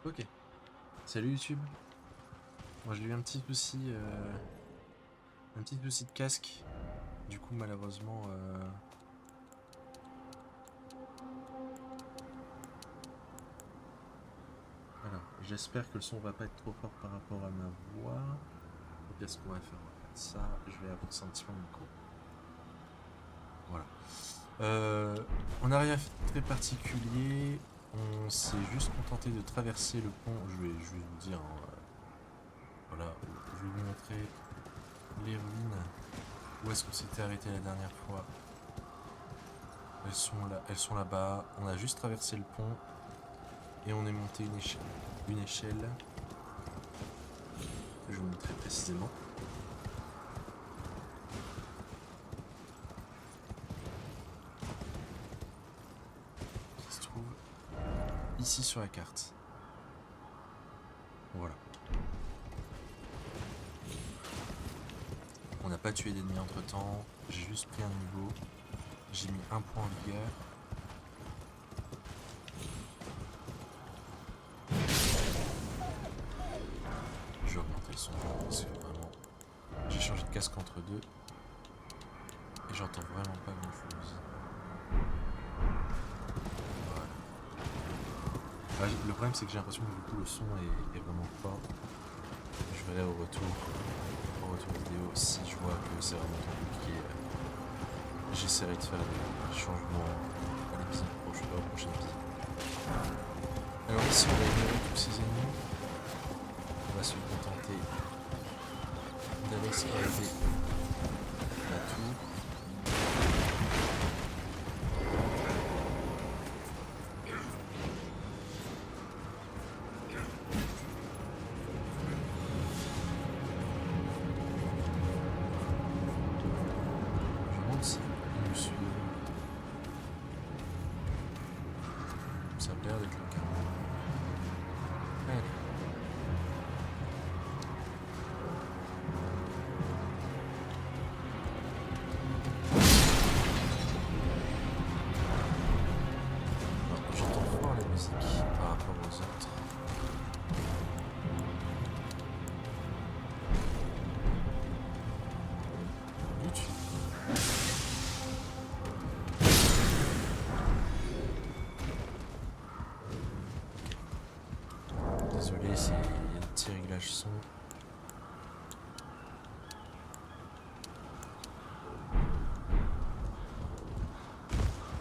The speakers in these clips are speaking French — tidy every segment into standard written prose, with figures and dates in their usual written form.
Ok. Salut YouTube. Moi j'ai eu un petit souci de casque. Du coup malheureusement, alors j'espère que le son va pas être trop fort par rapport à ma voix. Donc qu'est-ce qu'on va faire? On va faire ça. Je vais avancer un petit peu mon micro. Voilà. On n'a rien fait de très particulier. On s'est juste contenté de traverser le pont. Je vais vous dire, hein, voilà, je vais vous montrer les ruines. Où est-ce qu'on s'était arrêté la dernière fois? Elles sont là-bas. On a juste traversé le pont et on est monté une échelle. Une échelle. Je vous montrer précisément. Qui se trouve ici sur la carte. Voilà. On n'a pas tué d'ennemis entre temps. J'ai juste pris un niveau. J'ai mis un point en vigueur. Je vais augmenter le son parce que vraiment j'ai changé de casque entre deux et j'entends vraiment pas grand chose. Voilà. Le problème c'est que j'ai l'impression que du coup le son est vraiment fort. Je verrai au retour vidéo si je vois que c'est vraiment trop compliqué. J'essaierai de faire des changements à l'épisode prochain, au prochain épisode. Alors ici on va ignorer tous ces ennemis. On va se contenter d'aller escalader la tour. Je me demande si ils me suivent. Ça a l'air d'être le cas. Allez. J'entends fort la musique par rapport aux autres. YouTube. Désolé, il y a des petits réglages son.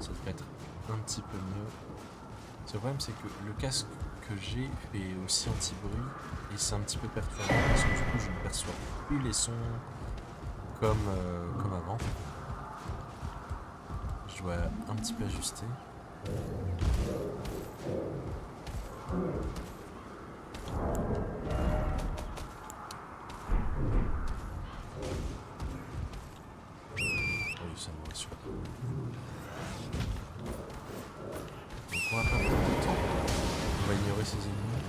Ça devrait être un petit peu mieux. Le problème c'est que le casque que j'ai fait aussi anti-bruit et c'est un petit peu perturbant parce que du coup je ne perçois plus les sons comme avant. Je dois un petit peu ajuster. Oui, ça me rassure. Donc on va pas perdre de temps. On va ignorer ces ennemis.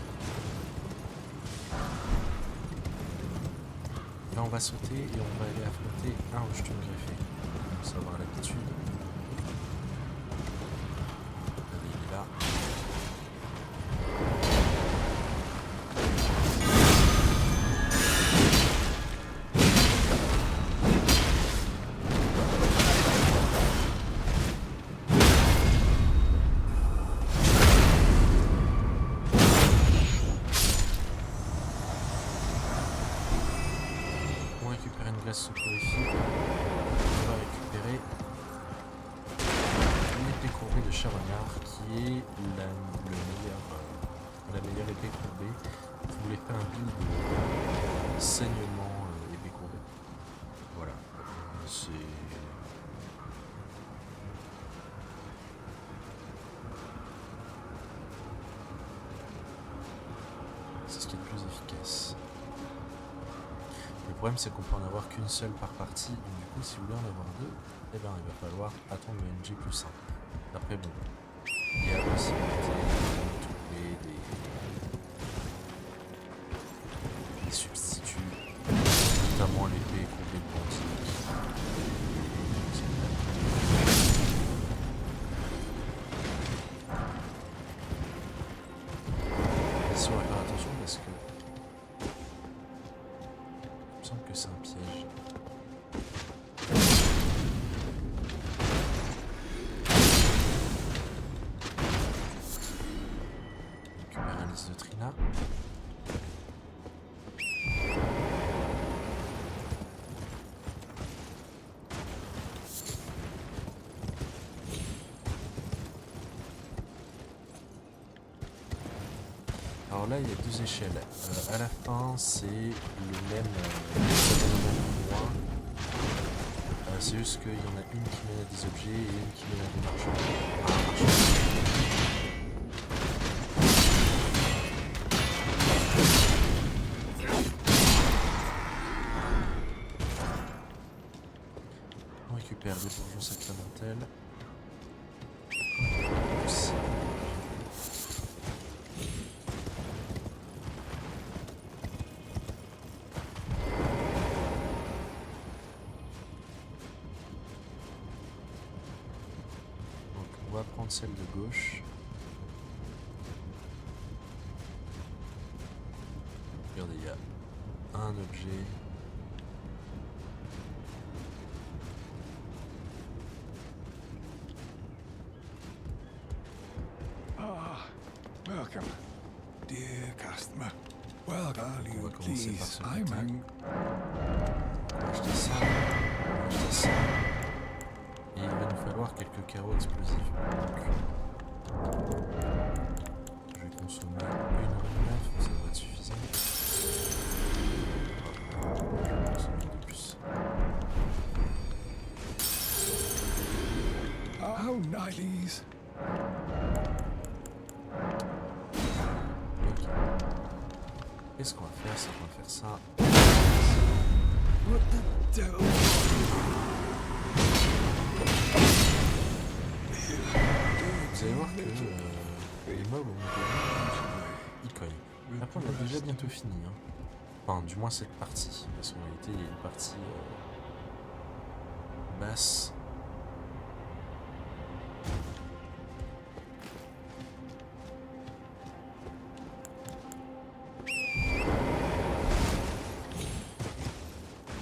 Là on va sauter et on va aller affronter un rejeton greffé. On va avoir l'habitude. Allez, il est là. On récupère une glace soporifique. On va récupérer l'épée courbée de Charognard qui est la meilleure épée courbée. Vous voulez faire un build de saignement épée courbée. Voilà. C'est ce qui est le plus efficace. Le problème c'est qu'on peut en avoir qu'une seule par partie, donc du coup si vous voulez en avoir deux, eh ben, il va falloir attendre le NG plus 1. Après bon, il y a la possibilité de trouver des substituts, notamment l'épée courbée quantique. ici on va faire attention parce que il me semble que c'est un piège. On récupère la liste de Trina. Alors là, il y a deux échelles. À la fin, c'est le même endroit. C'est juste qu'il y en a une qui mène à des objets et une qui mène à des marchands. On récupère des bourgeons sacramentels. On va prendre celle de gauche. Regardez, il y a un objet. Ah, welcome, dear customer. Welcome, On va you commencer par please. ce I'm mec-là. an... On va acheter ça. On va acheter ça. Et il va nous falloir quelques carreaux explosifs. Donc, je vais consommer une renouvelable, ça devrait être suffisant. Je vais consommer une de plus. Oh, nice. Ok. Et ce qu'on va faire, c'est qu'on va faire ça. What the devil? Vous allez voir que les mobs au milieu, ils cognent. Après, on a déjà bientôt fini. Hein. Enfin, du moins cette partie. Parce qu'en réalité, il y a une partie basse.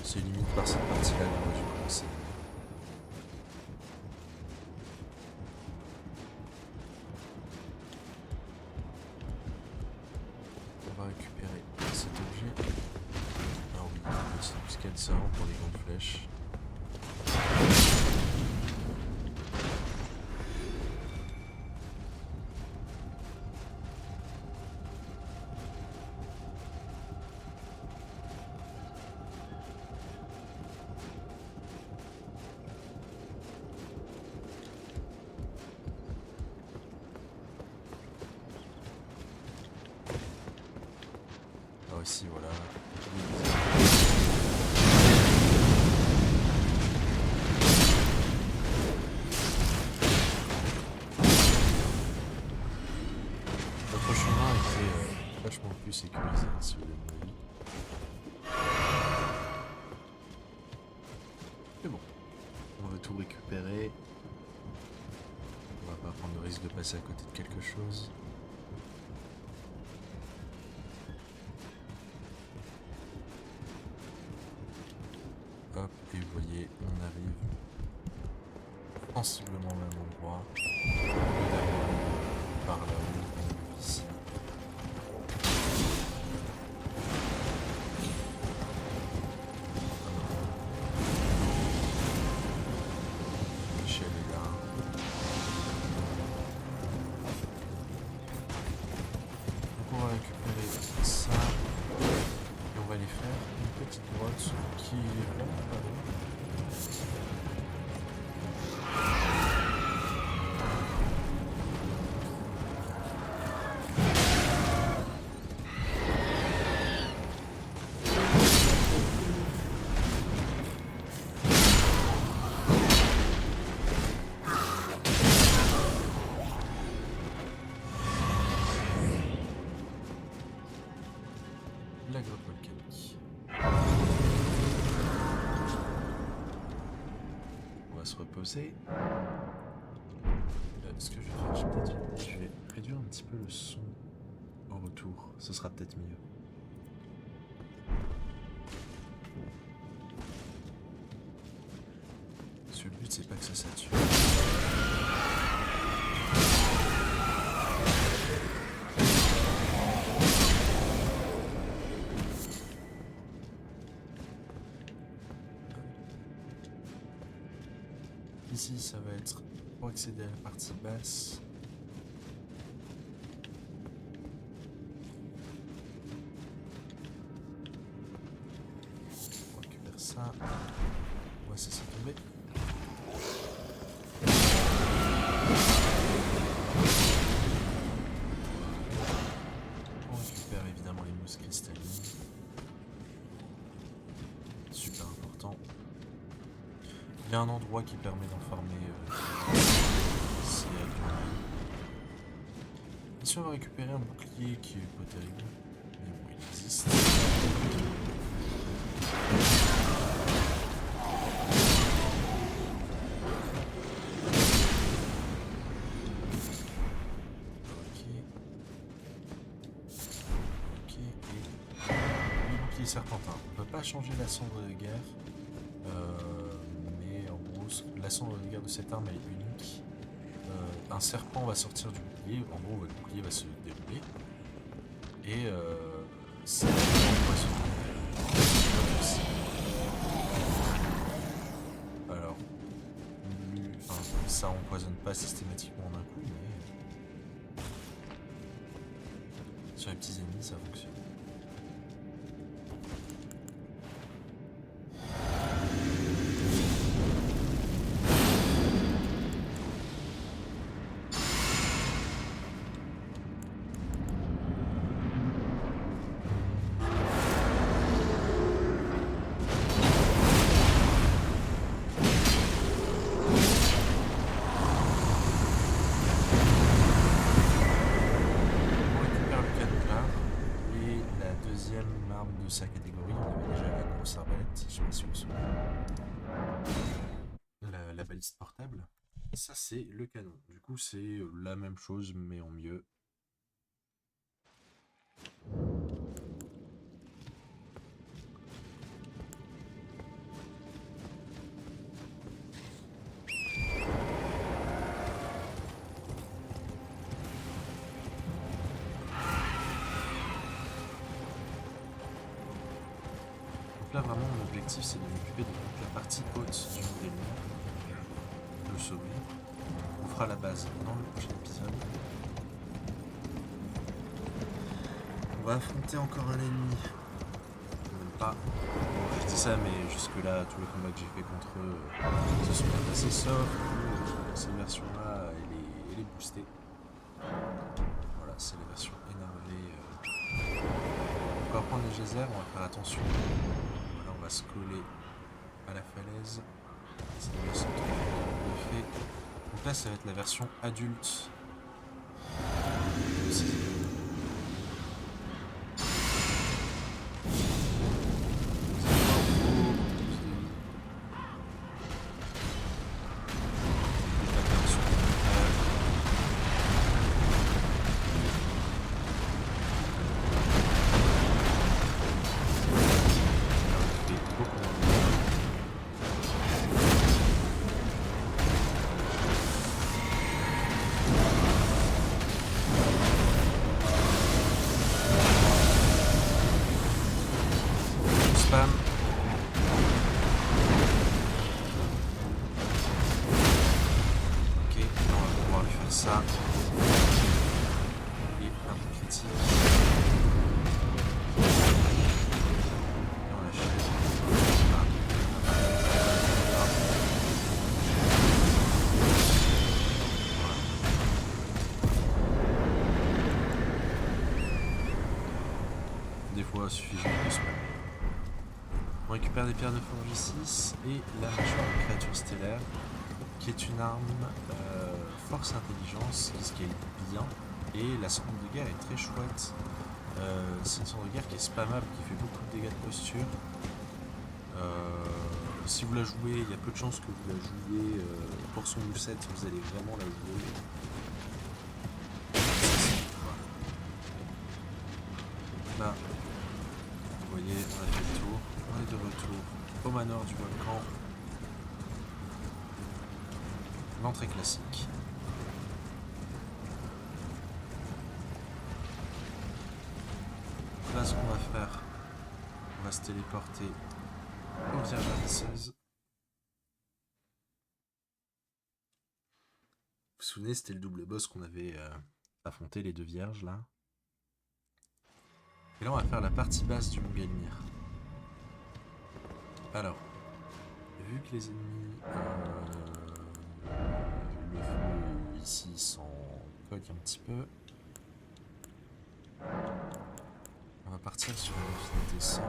C'est limite par cette partie-là que moi j'ai commencé. On va récupérer cet objet. Ah oui, c'est du scan pour les grandes flèches. Ah ici, voilà. Notre chemin était vachement plus sécurisé, si vous voulez mon avis. Mais bon, on veut tout récupérer. On va pas prendre le risque de passer à côté de quelque chose. Hop, et vous voyez, on arrive sensiblement au même endroit. On arrive par là-haut, on arrive ici. Michel est là. Donc on va récupérer ça. Et on va aller faire une petite grotte qui est vraiment pas loin. La grotte volcanique. On va se reposer. Ce que je vais faire, je vais réduire un petit peu le son au retour, ce sera peut-être mieux. Parce que le but c'est pas que ça sature. Ici ça va être pour accéder à la partie basse. On récupère ça. On va se laisser tomber. On récupère évidemment les mousses cristallines. Super important. Il y a un endroit qui permet d'enfermer s'il y a du mal. Ici on va récupérer un bouclier qui est pas terrible, mais bon il existe. Ok, et le bouclier serpentin. On peut pas changer la cendre de guerre. Mais en gros, la cendre de guerre de cette arme elle est unique. Un serpent va sortir du bouclier, en gros votre bouclier va se dérouler. Et ça va empoisonner. Alors, ça empoisonne pas systématiquement d'un coup, mais sur les petits ennemis ça fonctionne. De sa catégorie, on avait déjà la grosse arbalète, je sais pas si vous vous souvenez. La baliste portable. Ça c'est le canon. Du coup c'est la même chose mais en mieux. Là vraiment mon objectif c'est de m'occuper de toute la partie haute du modèle, le sommet. On fera la base dans le prochain épisode. On va affronter encore un ennemi. Même pas. Bon, je dis ça mais jusque là tous les combats que j'ai fait contre eux se sont bien passés, sauf que cette version là elle est boostée. Voilà, c'est la version énervée. On va prendre les geysers, on va faire attention. Voilà, on va se coller à la falaise. Ça va se fait. Donc là, ça va être la version adulte. Ça et un peu critique. Et on lâche. Des fois suffisant de spammer. On récupère des pierres de forge 6 et la mâchoire de créature stellaire qui est une arme force intelligence qui scale bien et la cendre de guerre est très chouette. C'est une cendre de guerre qui est spammable, qui fait beaucoup de dégâts de posture. Si vous la jouez, il y a peu de chances que vous la jouiez pour son moveset, vous allez vraiment la jouer. là, vous voyez, on a fait le tour. On est de retour au manoir du volcan. L'entrée classique. Là, ce qu'on va faire, on va se téléporter aux Vierges Ravisseuses. Vous vous souvenez, c'était le double boss qu'on avait affronté, les deux vierges là. Et là, on va faire la partie basse du Mont Gelmir. Alors, vu que les ennemis, le feu ici s'en coque un petit peu, on va partir sur une affinité 100.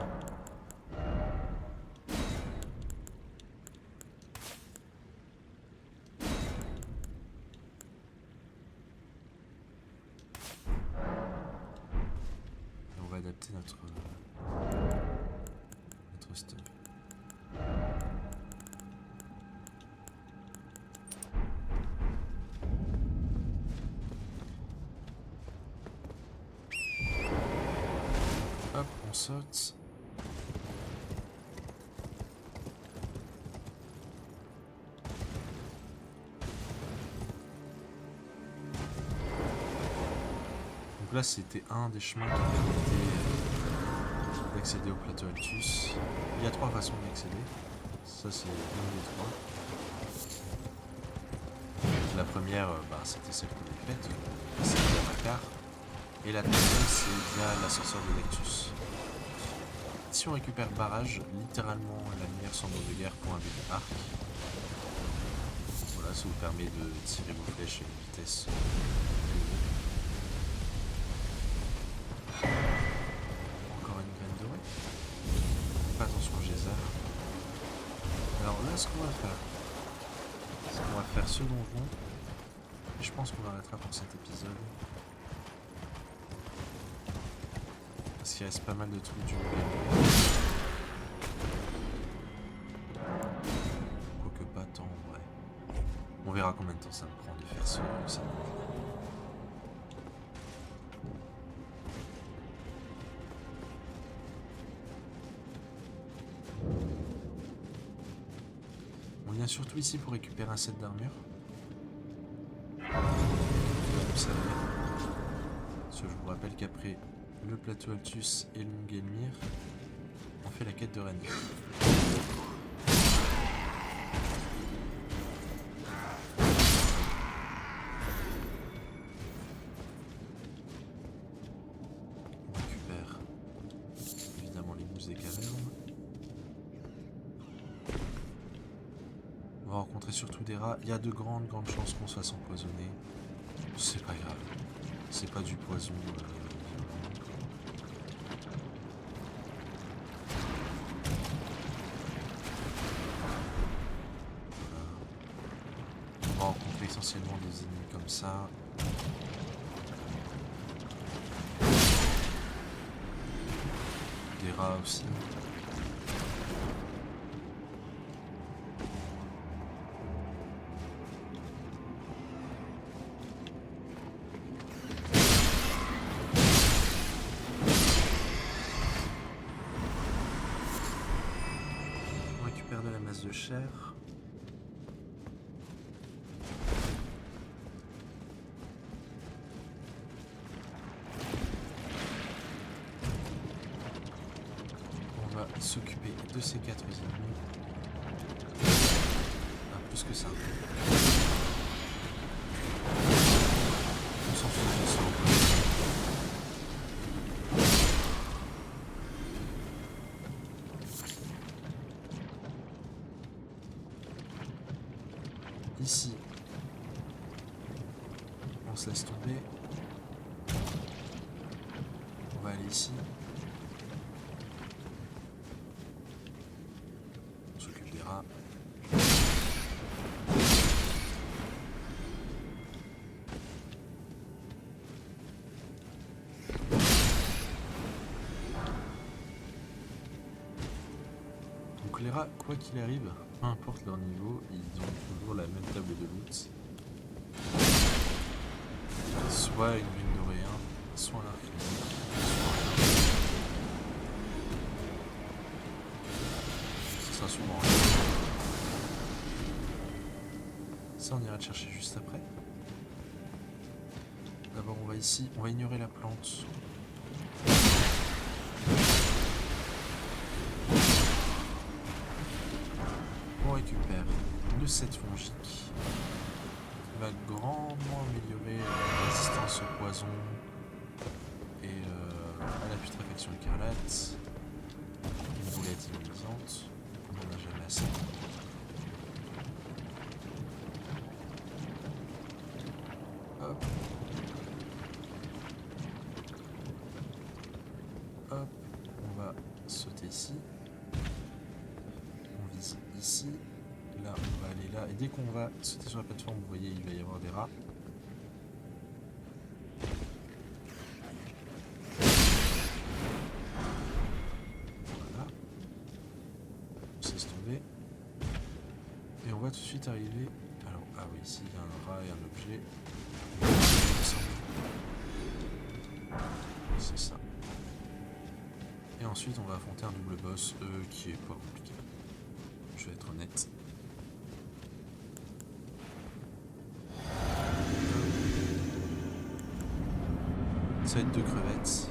Et on va adapter notre stuff. Hop, on saute. Donc là, c'était un des chemins qui permettait d'accéder au plateau Altus. Il y a 3 façons d'y accéder. Ça, c'est une des 3. La première, c'était celle qu'on a faite, c'est via Makar. Et la deuxième, c'est via l'ascenseur de Nactus. Si on récupère barrage, littéralement la lumière semble de guerre pour un but arc. Voilà, ça vous permet de tirer vos flèches à une vitesse élevée. Encore une graine dorée. Fais attention au geyser. Alors là, ce qu'on va faire, c'est qu'on va faire ce donjon. Et je pense qu'on arrêtera pour cet épisode. Parce qu'il reste pas mal de trucs du gameplay. Quoique pas tant en vrai. On verra combien de temps ça me prend de faire ça. On vient surtout ici pour récupérer un set d'armure. Vous savez. Parce que je vous rappelle qu'après le plateau Altus et le Mont Gelmir, on fait la quête de Rennes. On récupère évidemment les mousses des cavernes. On va rencontrer surtout des rats. Il y a de grandes chances qu'on se fasse empoisonner. C'est pas grave. C'est pas du poison. On va rencontrer essentiellement des ennemis comme ça. Des rats aussi. On récupère de la masse de chair. S'occuper de ces 4 ennemis. Ah, plus que ça. On s'en fout de ça. Ici, on se laisse tomber. On va aller ici. Donc les rats, quoi qu'il arrive, peu importe leur niveau, ils ont toujours la même table de loot. Soit une mine d'Oréen, soit un arc. façon, ça on ira le chercher juste après. D'abord on va ici, on va ignorer la plante. On récupère le 7 fongique qui va grandement améliorer la résistance au poison et à la putréfaction écarlate. Une boulette immunisante, on n'en a jamais assez. Hop. Hop, on va sauter ici. On vise ici. Là, on va aller là. Et dès qu'on va sauter sur la plateforme, vous voyez, il va y avoir des rats. Voilà. On s'est tomber. Et on va tout de suite arriver. Alors, ah oui, ici, il y a un rat et un objet. C'est ça. Et ensuite, on va affronter un double boss qui est pas compliqué. Je vais être honnête. Ça va être 2 crevettes.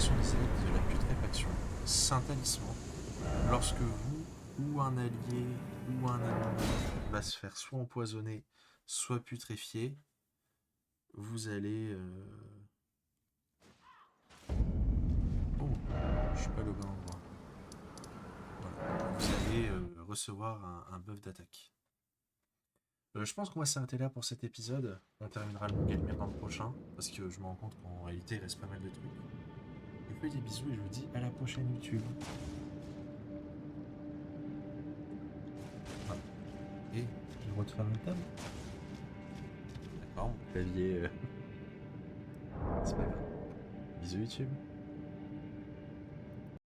De la putréfaction. C'est un talisman. Lorsque vous ou un allié ou un ennemi va se faire soit empoisonner, soit putréfier, vous allez... Oh, je suis pas le bon endroit. Voilà. Vous allez recevoir un buff d'attaque. Je pense qu'on va s'arrêter là pour cet épisode. On terminera le Gelmir dans le prochain, parce que je me rends compte qu'en réalité il reste pas mal de trucs. Je vous fais des bisous et je vous dis à la prochaine YouTube. Ah. Et je retire la table. D'accord, mon clavier. C'est pas grave. Bisous YouTube.